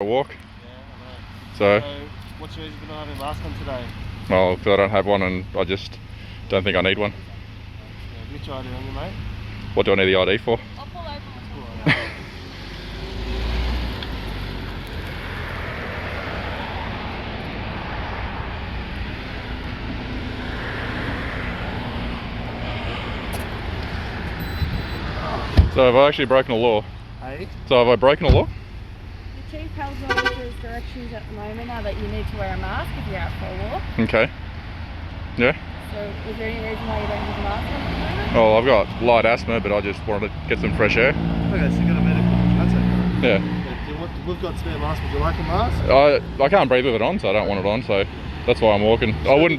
a walk. Yeah, So what's your reason for not having a mask on today? well, because I don't have one and I just don't think I need one. Yeah, which ID on you, mate? What do I need the ID for? I'll pull over. So have I actually broken a law? Hey? So have I broken a law? The Chief Health Officer's directions at the moment are that you need to wear a mask if you're out for a walk. Okay. Yeah. So is there any reason why you don't have a mask on at the moment? Well, I've got light asthma, but I just wanted to get some fresh air. Okay, so you got a medical, that's it. Yeah. We've got spare masks, would you like a mask? I can't breathe with it on, so I don't want it on, so that's why I'm walking. I wouldn't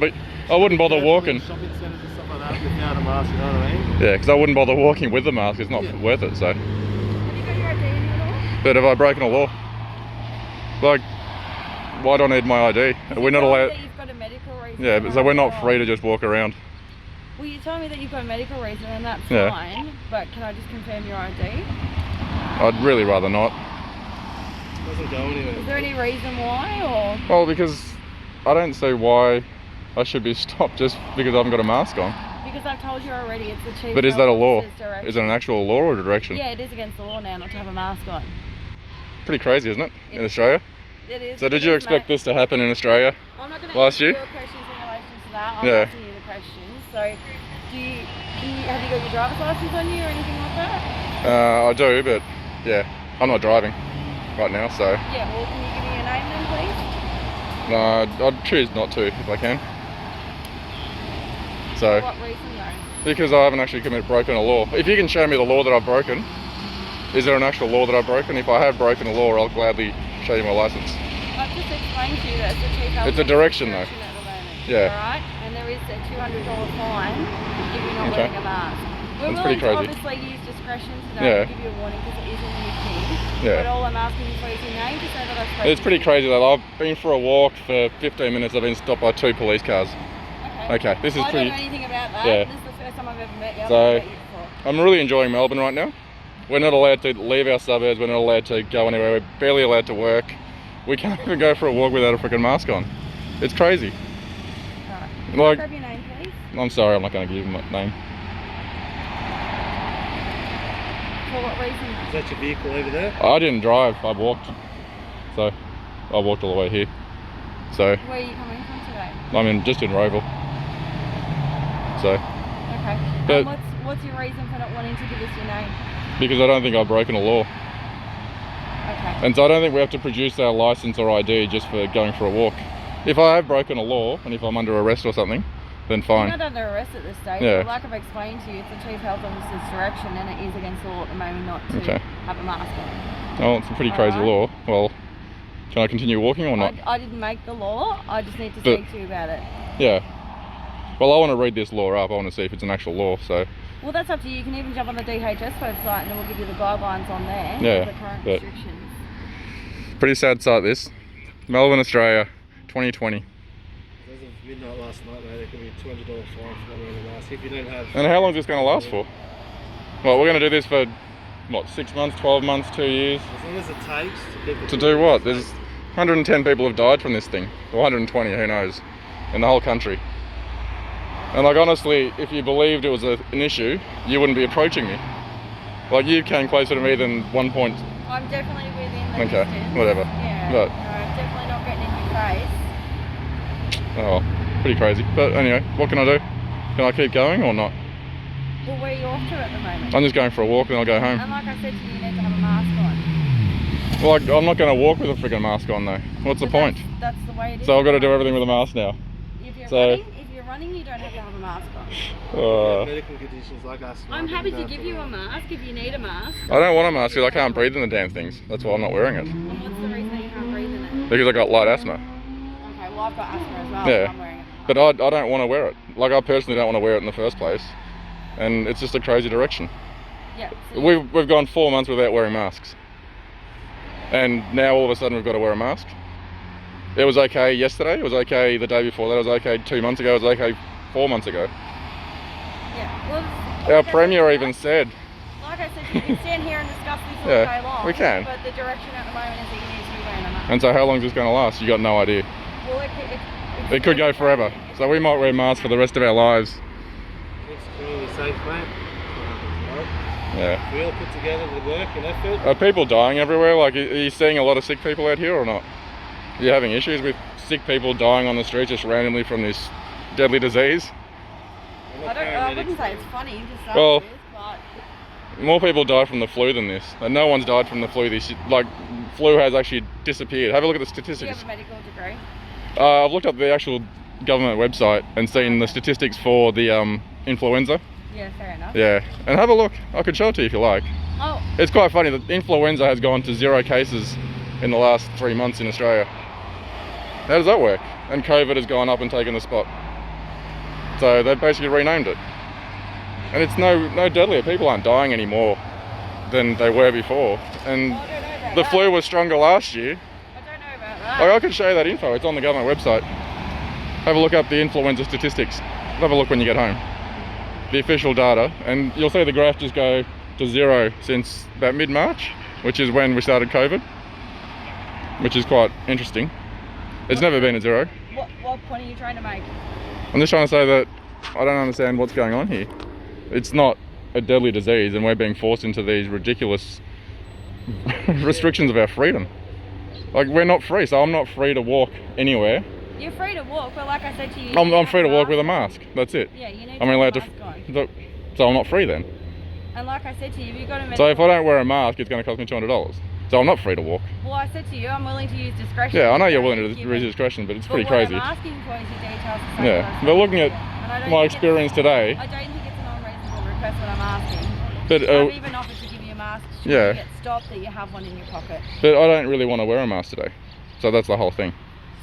bother walking. Shopping centres and stuff like that without a mask, you know what I mean? Yeah, because I wouldn't bother walking with the mask. It's not worth it, so. Have you got your ID at all? But have I broken a law? Like, why do I need my ID? We're not allowed. You've got a medical reason. Yeah, but so we're not free to just walk around. Well, you told me that you've got a medical reason, and that's Yeah. fine. But can I just confirm your ID? I'd really rather not. Doesn't go anywhere. Is there any reason why, or? Well, because I don't see why I should be stopped just because I haven't got a mask on. Because I've told you already, it's the Chief But is Health that a law? Officer's direction. Is it an actual law or a direction? Yeah, it is against the law now not to have a mask on. Pretty crazy, isn't it? In Australia? It is. So did you expect this to happen in Australia? I'm not going to last answer year? your questions in relation to that. I'm Yeah. asking you the questions. So, have you got your driver's license on you or anything like that? I do, but yeah, I'm not driving right now, so Yeah, well, can you give me your name then, please? no, I'd choose not to if I can. So, For what reason though? because I haven't actually broken a law. If you can show me the law that I've broken, is there an actual law that I've broken? If I have broken a law, I'll gladly show you my license. I've just explained to you that it's a Chief Health It's a direction, though. at the moment. Yeah. Alright? And there is a $200 fine if you're not Okay. wearing a mask. We're That's willing pretty to crazy. obviously use discretion today Yeah. to give you a warning because it is a new thing. Yeah. But all I'm asking you for is your name to say that I've spoken It's pretty to you. crazy though. I've been for a walk for 15 minutes. I've been stopped by 2 police cars. Okay, this is I pretty. don't know anything about that. Yeah. This is the first time I've ever met you. I've So- never met you before. I'm really enjoying Melbourne right now. We're not allowed to leave our suburbs. We're not allowed to go anywhere. We're barely allowed to work. We can't even go for a walk without a freaking mask on. It's crazy. Alright. Like, Grab your name, please. I'm sorry, I'm not going to give you my name. For what reason? Is that your vehicle over there? I didn't drive. I walked. So I walked all the way here. So Where are you coming from today? I'm just in Rowville. So Okay. But- What's your reason for not wanting to give us your name? because I don't think I've broken a law. Okay. And so I don't think we have to produce our license or ID just for going for a walk. If I have broken a law and if I'm under arrest or something, then You're fine. not under arrest at this stage. Yeah. But like I've explained to you, it's the Chief Health Officer's direction and it is against the law at the moment not to Okay. have a mask on. Oh, it's a pretty crazy law. Alright. Well, can I continue walking or not? I didn't make the law, I just need to But- speak to you about it. Yeah. Well, I want to read this law up. I want to see if it's an actual law. So Well, that's up to you. You can even jump on the DHS website and it will give you the guidelines on there. Yeah, The current but- restrictions. pretty sad sight this. Melbourne, Australia, 2020. As of midnight last night, mate, there could be a $200 fine for not wearing a mask if you don't have. And how long is this going to last for? Well, we're going to do this for, what, 6 months, 12 months, 2 years? As long as it takes to people To do what? There's 110 people have died from this thing. Or 120, who knows? In the whole country. And like honestly, if you believed it was an issue, you wouldn't be approaching me. Like you came closer to me than 1 point. I'm definitely within the Okay, distance. whatever. Yeah. But- No, I'm definitely not getting in your face. Oh, pretty crazy. But anyway, what can I do? Can I keep going or not? Well, where are you off to at the moment? I'm just going for a walk and I'll go home. And like I said to you, you need to have a mask on. Well, I'm not going to walk with a freaking mask on though. What's the But point? That's the way it is. So I've got to do everything with a mask now. If so- you're running, you don't have to have a mask on. medical conditions like asthma. I'm happy to give you a mask if you need a mask. I don't want a mask because I can't breathe in the damn things. That's why I'm not wearing it. And what's the reason that you can't breathe in it? Because I got light asthma. Okay, well I've got asthma as well. Yeah. So I'm wearing it. But I don't want to wear it. Like I personally don't want to wear it in the first place. And it's just a crazy direction. Yeah. So We've gone 4 months without wearing masks. And now all of a sudden we've got to wear a mask. It was okay yesterday, it was okay the day before that, it was okay 2 months ago, it was okay 4 months ago. yeah. Well, Our Premier even said, like I said, you can stand here and discuss this all Yeah, day long. we can. But the direction at the moment is that you need to be fair enough. And so how long is this going to last? You got no idea. Well, It could go forever. So we might wear masks for the rest of our lives. It's community safe, mate. Yeah. We all put together the work and effort. Are people dying everywhere? Like, are you seeing a lot of sick people out here or not? Are you having issues with sick people dying on the streets just randomly from this deadly disease? I wouldn't say it's funny to say Well, this, but more people die from the flu than this. And no one's died from the flu this year. Like, flu has actually disappeared. Have a look at the do you statistics. have a medical degree? I've looked up the actual government website and seen the statistics for the influenza. Yeah, fair enough. Yeah, and have a look. I could show it to you if you like. Oh, It's quite funny that influenza has gone to 0 cases in the last 3 months in Australia. How does that work? And COVID has gone up and taken the spot. So they've basically renamed it. And it's no deadlier. People aren't dying any more than they were before. And I don't know about the that. flu was stronger last year. I don't know about that. I could show you that info. It's on the government website. Have a look up the influenza statistics. Have a look when you get home. The official data, and you'll see the graph just go to 0 since about mid-March, which is when we started COVID, which is quite interesting. It's never been at 0. What point are you trying to make? I'm just trying to say that I don't understand what's going on here. It's not a deadly disease, and we're being forced into these ridiculous restrictions of our freedom. Like, we're not free, so I'm not free to walk anywhere. You're free to walk, but like I said to you, I'm free to walk with a mask. That's it. Yeah, you need I'm to allowed have to. a mask on. So I'm not free then. And like I said to you, if you've got a medical... So if I don't wear a mask, it's going to cost me $200. So I'm not free to walk. Well, I said to you, I'm willing to use discretion. Yeah, I know you're willing to Given- use discretion, but it's But pretty what crazy. I'm asking for is your details to say Yeah, that I but looking spoke at to you. And I don't my think experience today, I don't think it's an unreasonable request what I'm asking. but I've even offered to give you a mask should Yeah. you get stopped that you have one in your pocket. but I don't really want to wear a mask today. So that's the whole thing.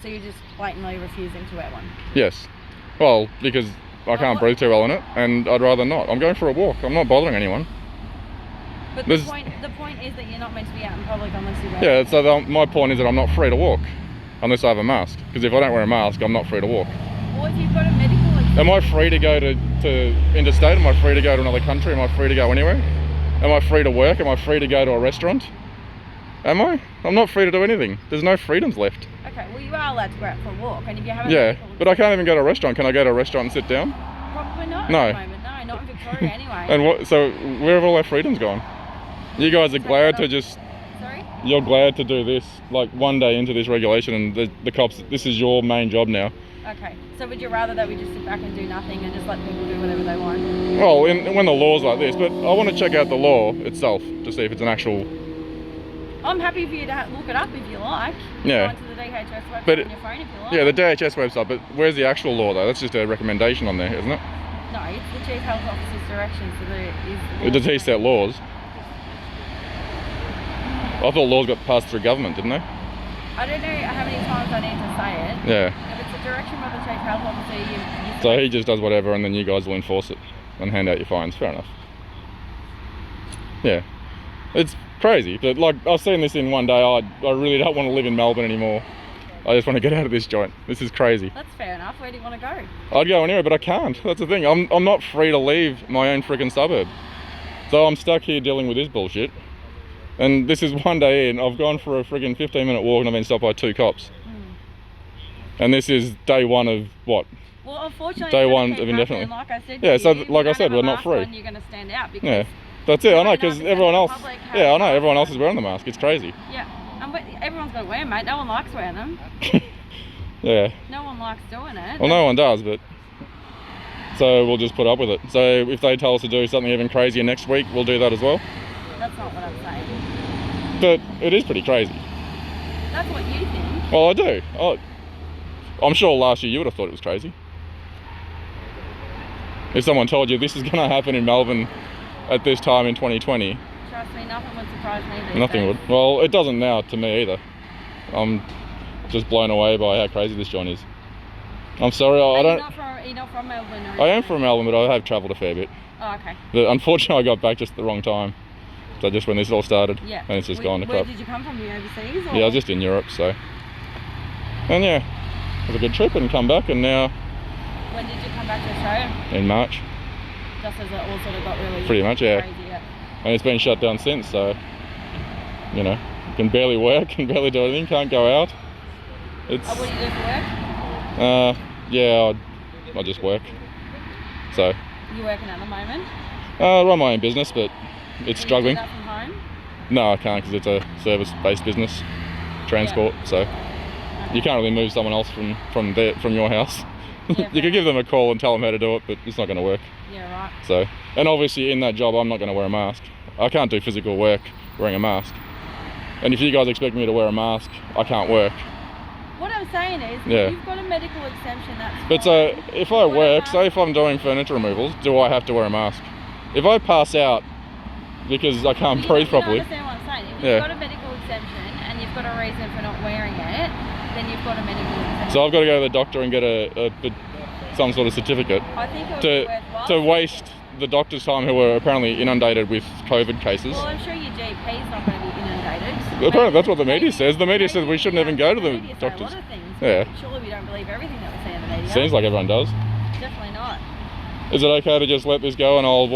So you're just blatantly refusing to wear one. Yes. Well, because I can't what- breathe too well in it, and I'd rather not. I'm going for a walk. I'm not bothering anyone. But There's- the point is that you're not meant to be out in public unless you wear Yeah, so my point is that I'm not free to walk unless I have a mask. Because if I don't wear a mask, I'm not free to walk. Or if you've got a medical excuse. Am I free to go to interstate? Am I free to go to another country? Am I free to go anywhere? Am I free to work? Am I free to go to a restaurant? Am I? I'm not free to do anything. There's no freedoms left. Okay, well you are allowed to go out for a walk, and if you have a Yeah, medical but I can't even go to a restaurant. Can I go to a restaurant and sit down? probably not No. at the moment. No, not in Victoria anyway. And what? So where have all our freedoms gone? You guys are glad to just. Sorry? You're glad to do this, like one day into this regulation, and the cops. This is your main job now. Okay, so would you rather that we just sit back and do nothing and just let people do whatever they want? Well, when the law's like this, but I want to check out the law itself to see if it's an actual. I'm happy for you to look it up if you like. Yeah. Go onto the DHS website But on your phone if you like. Yeah, the DHS website, but where's the actual law though? That's just a recommendation on there, isn't it? No, it's the Chief Health Officer's direction, so there is... Does he set laws? I thought laws got passed through government, didn't they? I don't know how many times I need to say it. Yeah. If it's a direction by the Chief Health Officer, you So he just does whatever, and then you guys will enforce it and hand out your fines. Fair enough. Yeah, it's crazy. But like, I've seen this in one day. I really don't want to live in Melbourne anymore. I just want to get out of this joint. This is crazy. That's fair enough. Where do you want to go? I'd go anywhere, but I can't. That's the thing. I'm not free to leave my own freaking suburb. So I'm stuck here dealing with this bullshit. And this is one day in. I've gone for a friggin' 15-minute walk and I've been stopped by 2 cops. And this is day 1 of what? Well, unfortunately, Day it's gonna one keep of indefinitely. happening. Like I said, Yeah, to so you, like I you said, don't we're have not a mask free. on, you're going to stand out because Yeah, that's it. I know, Right, because 90% everyone of else. the public have Yeah, I know. masks Everyone else on. is wearing the mask. It's crazy. yeah, and but everyone's got to wear them, mate. No one likes wearing them. Yeah. No one likes doing it. Well, no one does, but so we'll just put up with it. So if they tell us to do something even crazier next week, we'll do that as well. That's not what I'm saying. But it is pretty crazy. That's what you think. Well, I do. I'm sure last year you would have thought it was crazy. If someone told you this is going to happen in Melbourne at this time in 2020, Trust me, nothing would surprise me these nothing days. would. Well, it doesn't now to me either. I'm just blown away by how crazy this joint is. I'm sorry, I don't. You're not from Melbourne, or I am from Melbourne, but I have travelled a fair bit. Oh, okay. But unfortunately, I got back just at the wrong time. So just when this all started, Yeah. and it's just Where- gone to Where crap. did you come from? You overseas? Or? Yeah, I was just in Europe, so. And yeah, it was a good trip and come back, and now When did you come back to Australia? in March, Just as it all sort of got really Pretty much, yeah. crazy, yeah. and it's been shut down since, so, you know, can barely work, can barely do anything, can't go out. It's What do you do for work? yeah, I just work. So You working at the moment? I run my own business, but it's Can struggling. You do that from home? No, I can't, because it's a service-based business, transport. So you can't really move someone else from your house. Yeah, You could give them a call and tell them how to do it, but it's not going to work. Yeah, right. So, and obviously in that job, I'm not going to wear a mask. I can't do physical work wearing a mask. And if you guys expect me to wear a mask, I can't work. What I'm saying is, Yeah. you've got a medical exemption, that's But fine. so, if I work, say if I'm doing furniture removals, do I have to wear a mask? If I pass out because I can't breathe properly. You understand what I'm saying? If Yeah. you've got a medical exemption and you've got a reason for not wearing it, then you've got a medical exemption. So I've got to go to the doctor and get some sort of certificate I think it would be worthwhile. to waste the doctor's time, who are apparently inundated with COVID cases. Well, I'm sure your GP's not going to be inundated. Apparently that's what the media says. The media says we shouldn't even go to the media say doctors. A lot of things. Yeah. Surely we don't believe everything that we see in the media. Seems like everyone does. Definitely not. Is it okay to just let this go and I'll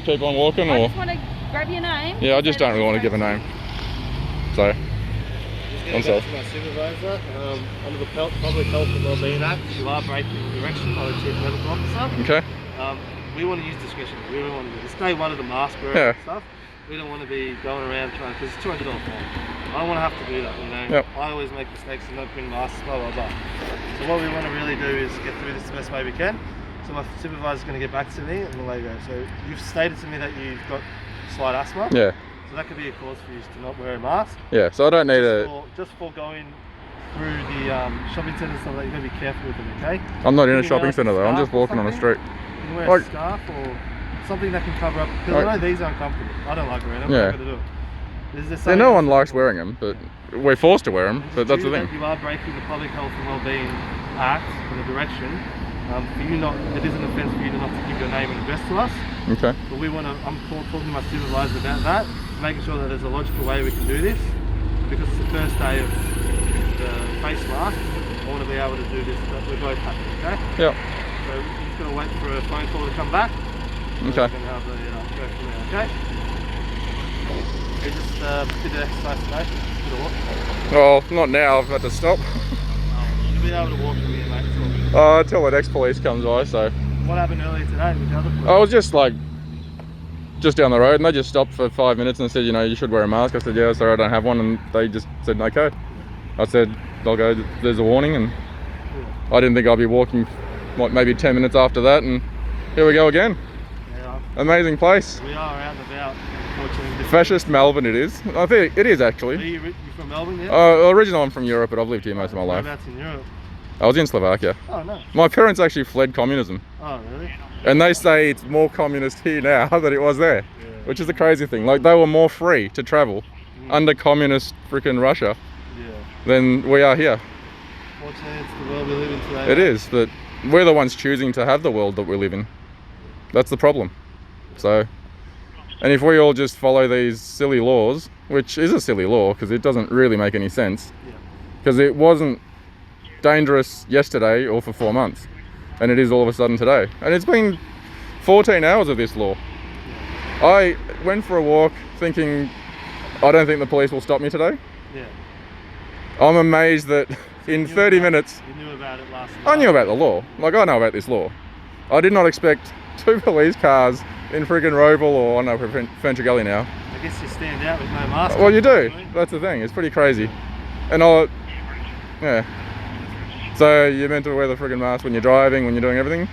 keep on walking, I or? just want to grab your name. Yeah, I just don't really want to give a name. So, I'm sorry. To my supervisor, under the Public Health and Wellbeing Act, you are breaking the direction by the Chief Medical Officer. Okay. We want to use discretion. We don't want to do this. Day one of the mask wearing Yeah. and stuff. We don't want to be going around trying, because it's $200 fine. I don't want to have to do that, you know. Yep. I always make mistakes and don't bring masks, blah, blah, blah. So what we want to really do is get through this the best way we can. So my supervisor's going to get back to me and we'll let you go. So you've stated to me that you've got slight asthma. Yeah. So that could be a cause for you to not wear a mask. Yeah. So I don't need Just for going through the shopping centre and stuff like that, you've got to be careful with them, okay? I'm not in a Can you shopping wear, like, centre though. I'm scarf just or walking on the something? street. You can wear Like- a scarf or something that can cover up, because I know these are uncomfortable. I don't like wearing them, Yeah. I'm not going to do it. Is there Yeah, something no one else- likes wearing them, but we're forced to wear them. It's But that's the due thing. that you are breaking the Public Health and Wellbeing Act and the direction. For you not, it is an offence for you not to give your name and address to us. Okay. But we want to, talking to my supervisor about that, making sure that there's a logical way we can do this. Because it's the first day of the face mask, I want to be able to do this, but we're both happy, okay? Yep. So we're just going to wait for a phone call to come back. Okay. We're going to have the, go from there, okay? We just did the exercise today, just did a walk. Well, not now. I've had to stop. You'll be able to walk from here, mate, it's all good. Until the next police comes by. So What happened earlier today with the other police? I was just down the road, and they just stopped for 5 minutes and said, you know, you should wear a mask. I said, yeah, sorry, I don't have one, and they just said, okay. I said, I'll go. There's a warning, and I didn't think I'd be walking, maybe 10 minutes after that, and here we go again. Yeah, Amazing place. we are out and about, unfortunately. Fascist Melbourne it is. I think it is Are actually. you from Melbourne, yeah? Originally I'm from Europe, but I've lived here most of my life. Whereabouts in Europe? I was in Slovakia. Oh, no. My parents actually fled communism, Oh, really? and they say it's more communist here now than it was there, Yeah. which is the crazy thing. Like, they were more free to travel under communist freaking Russia Yeah. than we are here. Fortunately, it's the world we live in today. It is, but we're the ones choosing to have the world that we live in. That's the problem. So, and if we all just follow these silly laws, which is a silly law because it doesn't really make any sense, Yeah. because it wasn't dangerous yesterday or for 4 months, and it is all of a sudden today. And it's been 14 hours of this law. I went for a walk thinking, I don't think the police will stop me today. Yeah. I'm amazed that in 30 minutes, You knew about it last night. I knew about the law. Like, I know about this law. I did not expect 2 police cars in friggin' Rowville, or I don't know, Fenchurch Gully now. I guess you stand out with no mask. Well, you do. Really. That's the thing. It's pretty crazy. And yeah. So you're meant to wear the friggin' mask when you're driving, when you're doing everything.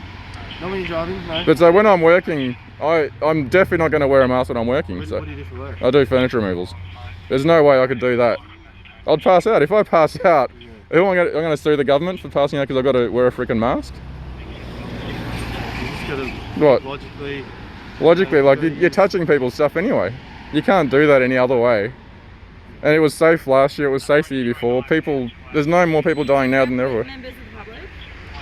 Not when you're driving, no. But so when I'm working, I'm definitely not going to wear a mask when I'm working. What So do you do for work? I do furniture removals. There's no way I could do that. I'd pass out. If I pass out, who am I going to? I'm going to sue the government for passing out because I've got to wear a freaking mask. You just gotta What? logically. Like, you're touching people's stuff anyway. You can't do that any other way. And it was safe last year. It was safe the year before. There's no more people dying now than there were. Members of the public?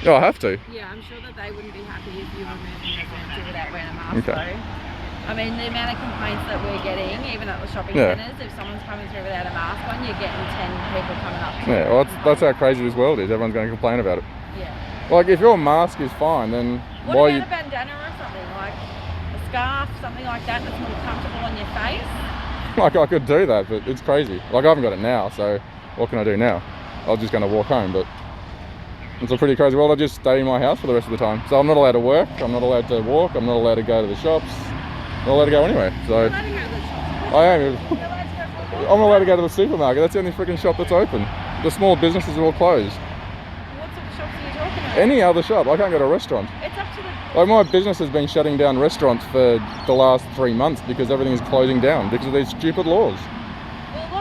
Oh, I have to. Yeah, I'm sure that they wouldn't be happy if you were moving your furniture without wearing a mask. Okay. Though. I mean, the amount of complaints that we're getting, even at the shopping Yeah. centres, if someone's coming through without a mask on, you're getting 10 people coming up. to Yeah, you. well, that's how crazy this world is. Everyone's going to complain about it. Yeah. Like, if your mask is fine, then What why about you? a bandana or something, like a scarf, something like that that's more comfortable on your face? Like, I could do that, but it's crazy. Like, I haven't got it now, so what can I do now? I was just going to walk home, but it's a pretty crazy world. I just stay in my house for the rest of the time. So I'm not allowed to work, I'm not allowed to walk, I'm not allowed to go to the shops, I'm not allowed to go anywhere. So You're allowed to go to the shops. I am. You're allowed to go for a walk. I'm allowed to go to the supermarket. That's the only freaking shop that's open. The small businesses are all closed. What sort of shops are you talking about? Any other shop. I can't go to a restaurant. It's up to the... Like, my business has been shutting down restaurants for the last 3 months because everything is closing down because of these stupid laws.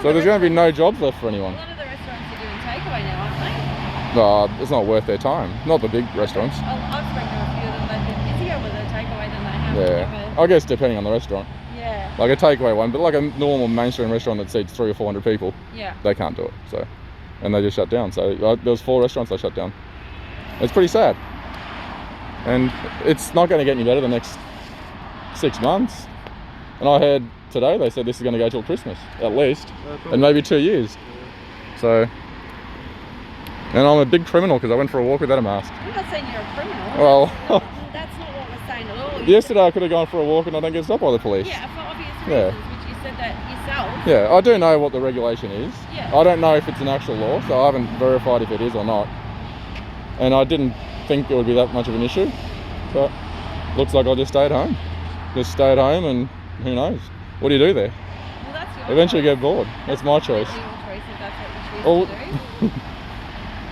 So there's going to be no jobs left for anyone. A lot of the restaurants are doing takeaway now, aren't they? It's not worth their time. Not the big restaurants. I've spoken to a few of them. They've been busier with a takeaway than they have Yeah. I guess depending on the restaurant. Yeah. Like a takeaway one, but like a normal mainstream restaurant that seats 300 or 400 people, Yeah. they can't do it. So, and they just shut down. So there was 4 restaurants they shut down. It's pretty sad. And it's not going to get any better the next 6 months. And I heard today they said this is going to go till Christmas, at least, and maybe 2 years. So, and I'm a big criminal because I went for a walk without a mask. I'm not saying you're a criminal. Well, That's not what we're saying at all. yesterday I could have gone for a walk and I don't get stopped by the police. Yeah, for obvious reasons, Yeah. which you said that yourself. Yeah, I do know what the regulation is. Yeah. I don't know if it's an actual law, so I haven't verified if it is or not. And I didn't think it would be that much of an issue. But looks like I'll just stay at home. Just stay at home and who knows? What do you do there? Well, that's your Eventually choice. get bored. That's my choice. Your choice if that's what you Oh. choose to do.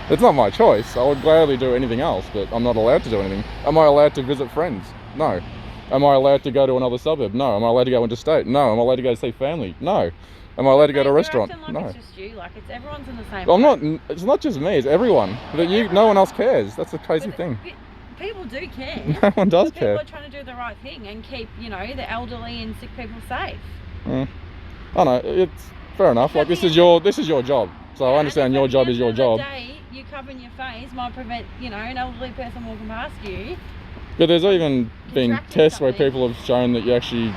It's not my choice. I would gladly do anything else, but I'm not allowed to do anything. Am I allowed to visit friends? No. Am I allowed to go to another suburb? No. Am I allowed to go interstate? No. Am I allowed to go see family? No. Am I allowed to go to a You're restaurant? acting like No. it's just you, like it's everyone's in the same I'm boat. not. It's not just me. It's everyone. That no one else cares. That's the crazy But thing. People do care. No one does But people care. are trying to do the right thing and keep, the elderly and sick people safe. I know. It's fair enough. Like this is your job. So I understand your job is your job. At the end of the day, you covering your face might prevent, an elderly person walking past you. But there's even been Contracting tests where something. people have shown that you actually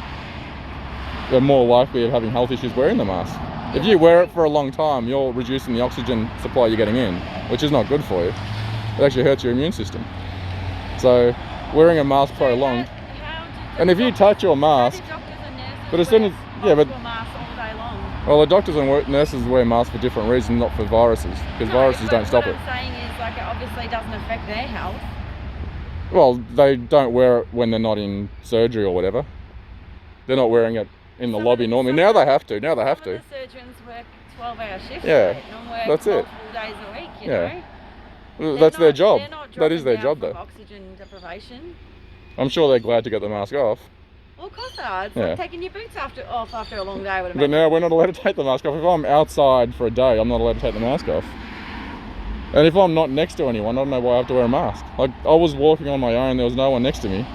are more likely of having health issues wearing the mask. If you wear it for a long time, you're reducing the oxygen supply you're getting in, which is not good for you. It actually hurts your immune system. So wearing a mask prolonged, and if you touch your mask, but as soon as masks all day long. well, the doctors and nurses wear masks for different reasons, not for viruses, because viruses don't stop it. What I'm saying is, it obviously doesn't affect their health. Well, they don't wear it when they're not in surgery or whatever. They're not wearing it in the lobby normally. Now they have to. Now they have to. Some of the surgeons work 12-hour shifts. Yeah, And work that's it. multiple days a week. Yeah. They're That's their not- job. they're not That is their dropping job, down though. from oxygen deprivation. I'm sure they're glad to get the mask off. Well, of course they are. It's Yeah. like taking your boots off after a long day. But now we're not allowed to take the mask off. If I'm outside for a day, I'm not allowed to take the mask off. And if I'm not next to anyone, I don't know why I have to wear a mask. Like, I was walking on my own, there was no one next to me.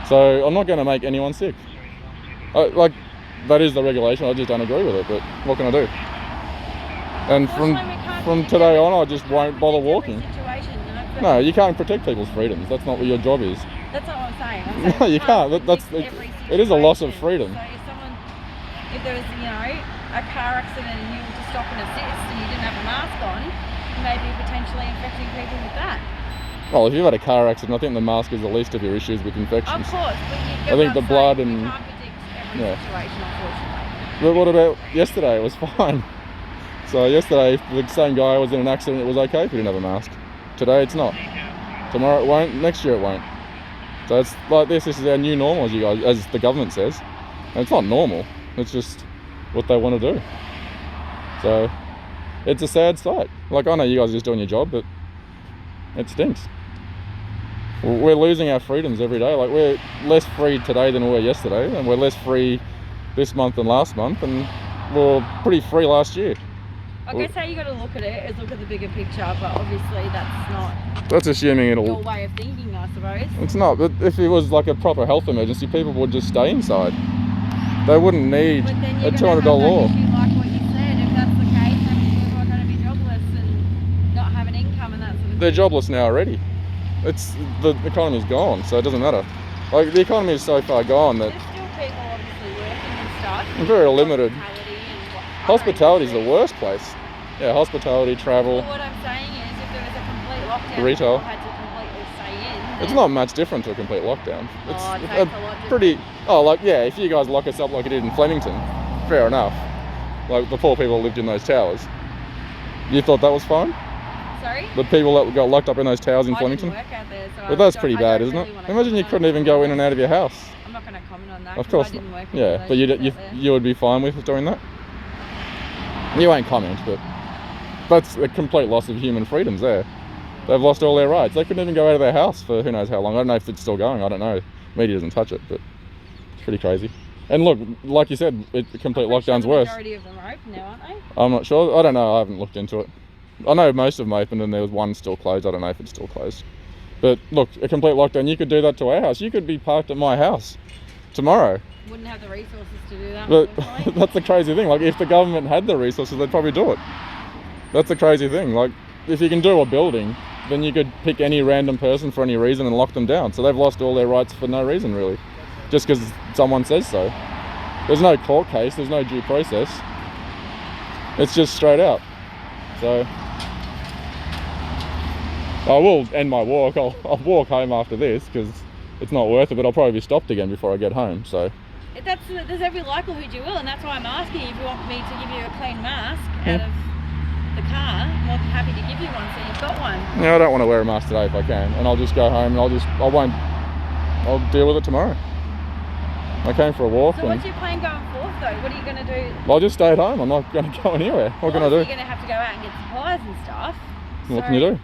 So I'm not going to make anyone sick. That is the regulation, I just don't agree with it, but what can I do? And from today on, I just won't bother walking. No, you can't protect people's freedoms. That's not what your job is. That's not what I'm saying. I'm saying No, you can't. It is a loss of freedom. So if there was, a car accident and you were to stop and assist and you didn't have a mask on, you may be potentially infecting people with that. Well, if you've had a car accident, I think the mask is the least of your issues with infections. Of course, but I think the blood and- you can't predict every Yeah. situation, unfortunately. But what about yesterday? It was fine. So yesterday, the same guy was in an accident, it was okay if he didn't have a mask. Today it's not. Tomorrow it won't, next year it won't. So it's like this is our new normal, as the government says. And it's not normal, it's just what they want to do. So it's a sad sight. Like, I know you guys are just doing your job, but it stinks. We're losing our freedoms every day. Like, we're less free today than we were yesterday, and we're less free this month than last month, and we were pretty free last year. I guess how you got to look at it is look at the bigger picture, but obviously that's not That's assuming your it'll... way of thinking, I suppose. It's not, but if it was like a proper health emergency, people would just stay inside. They wouldn't need But then a you're $200 going to law. have that issue like what you said. If that's the case, then people are going to be jobless and not have an income and that sort of thing. They're jobless now already. The economy's gone, so it doesn't matter. Like, the economy is so far gone that There's still people obviously working and stuff. I'm very limited. Hospitality and what other Hospitality's the industries. worst place. Yeah, hospitality, travel. Well, what I'm saying is if there was a complete lockdown, Retail. people had to completely stay in. It's then- not much different to a complete lockdown. It's Oh, it takes a lot pretty... Oh, like, yeah, if you guys lock us up like you did in Flemington, fair enough. Like the poor people that lived in those towers. You thought that was fine? Sorry? The people that got locked up in those towers in I Flemington? didn't work out there, so But that's pretty bad, isn't it? Imagine you couldn't even go in and out of your house. I'm not going to comment on that. Of course I didn't not. work Yeah, but you would be fine with doing that? You won't comment, but that's a complete loss of human freedoms there. They've lost all their rights. They couldn't even go out of their house for who knows how long. I don't know if it's still going. I don't know. Media doesn't touch it, but it's pretty crazy. And look, like you said, complete lockdown's worse. The majority of them are open now, aren't they? I'm not sure. I don't know. I haven't looked into it. I know most of them opened and there was one still closed. I don't know if it's still closed. But look, a complete lockdown, you could do that to our house. You could be parked at my house tomorrow. Wouldn't have the resources to do that. But that's the crazy thing. Like, if the government had the resources, they'd probably do it. That's the crazy thing. Like, if you can do a building, then you could pick any random person for any reason and lock them down. So they've lost all their rights for no reason, really. Just because someone says so. There's no court case, there's no due process. It's just straight out. So I will end my walk. I'll walk home after this because it's not worth it, but I'll probably be stopped again before I get home. So there's every likelihood you will, and that's why I'm asking you if you want me to give you a clean mask out of the car. I'm more than happy to give you one, so you've got one. Yeah, I don't want to wear a mask today if I can, and I'll just go home and I'll deal with it tomorrow. I came for a walk. So what's your plan going forth though? What are you going to do? I'll just stay at home. I'm not going to go anywhere. What can I do? You're going to have to go out and get supplies and stuff. What can you do?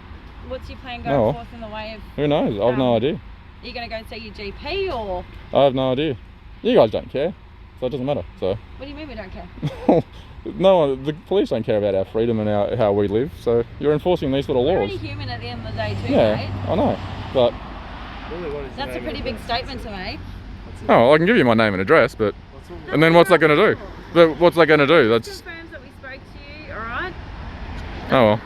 What's your plan going forth in the way of... Who knows? I have no idea. Are you going to go and see your GP or... I have no idea. You guys don't care, so it doesn't matter. So. What do you mean we don't care? No, the police don't care about our freedom and how we live, so you're enforcing these sort of laws. We're only human at the end of the day too, yeah, mate. I know, but... That's a pretty big statement to make. Oh, I can give you my name and address, but... And then what's that going to do? But what's that going to do? That's... Confirms that we spoke to you, alright? Oh well.